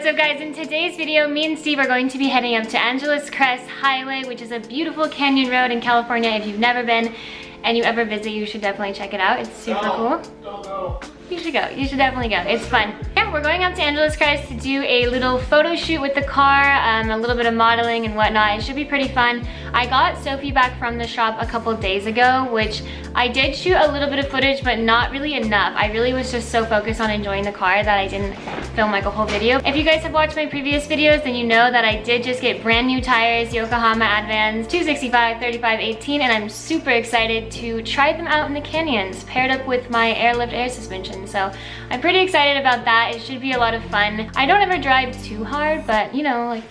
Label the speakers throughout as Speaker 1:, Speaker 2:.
Speaker 1: What's up guys? In today's video, me and Steve are going to be heading up to Angeles Crest Highway, which is a beautiful canyon road in California. If you've never been and you ever visit, you should definitely check it out. It's super cool. You should go. You should definitely go. It's fun. Yeah, we're going up to Angeles Crest to do a little photo shoot with the car, a little bit of modeling and whatnot. It should be pretty fun. I got Sophie back from the shop a couple days ago, which I did shoot a little bit of footage, but not really enough. I really was just so focused on enjoying the car that I didn't film like a whole video. If you guys have watched my previous videos, then you know that I did just get brand new tires, Yokohama Advance 265 3518, and I'm super excited to try them out in the canyons, paired up with my Airlift air suspension. So I'm pretty excited about that. It should be a lot of fun. I don't ever drive too hard, but you know, like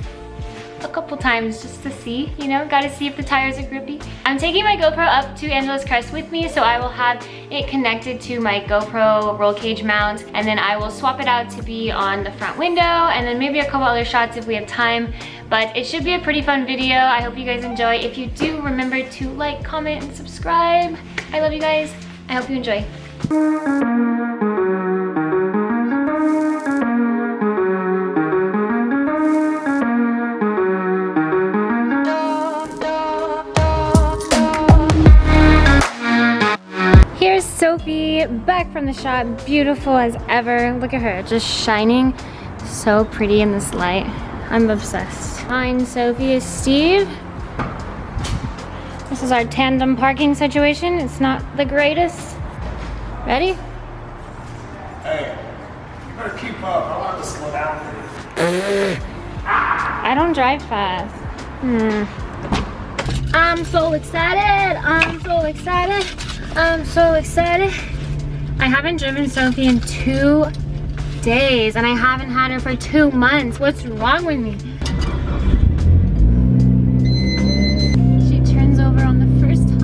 Speaker 1: a couple times just to see, you know, gotta see if the tires are grippy. I'm taking my GoPro up to Angeles Crest with me, so I will have it connected to my GoPro roll cage mount, and then I will swap it out to be on the front window, and then maybe a couple other shots if we have time. But it should be a pretty fun video. I hope you guys enjoy. If you do, remember to like, comment, and subscribe. I love you guys. I hope you enjoy. Here's Sophie back from the shop, beautiful as ever. Look at her, just shining so pretty in this light. I'm obsessed. Behind Sophie is Steve. This is our tandem parking situation. It's not the greatest. Ready?
Speaker 2: Hey, you better keep up. I want to slow down.
Speaker 1: I don't drive fast. I'm so excited. I'm so excited. I'm so excited. I haven't driven Sophie in 2 days, and I haven't had her for 2 months. What's wrong with me? She turns over on the first time.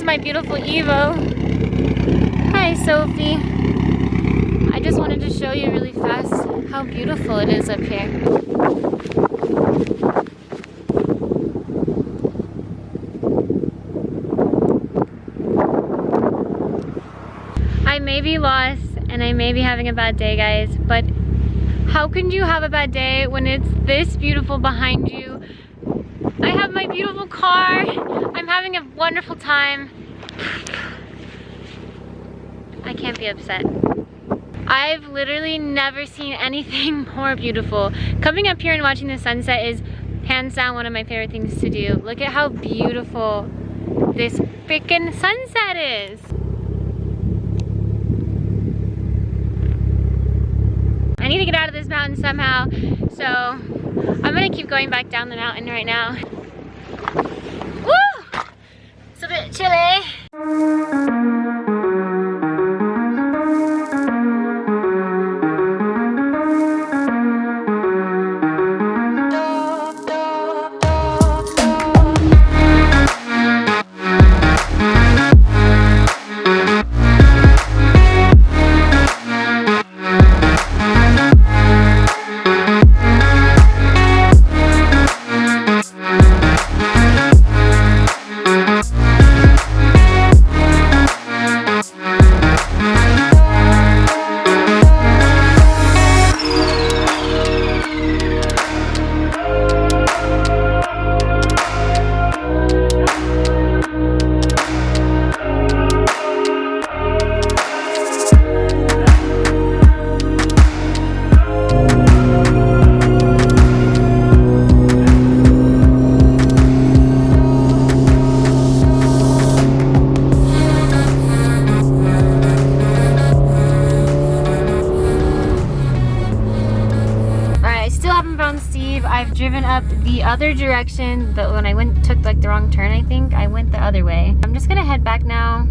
Speaker 1: my beautiful Evo. Hi, Sophie. I just wanted to show you really fast how beautiful it is up here. I may be lost and I may be having a bad day, guys, but how can you have a bad day when it's this beautiful behind you? I have my beautiful car. I'm having a wonderful time. I can't be upset. I've literally never seen anything more beautiful. Coming up here and watching the sunset is hands down one of my favorite things to do. Look at how beautiful this freaking sunset is. I need to get out of this mountain somehow, so I'm gonna keep going back down the mountain right now. Woo! It's a bit chilly. I've driven up the other direction, but when I took like the wrong turn, I think I went the other way. I'm just gonna head back now.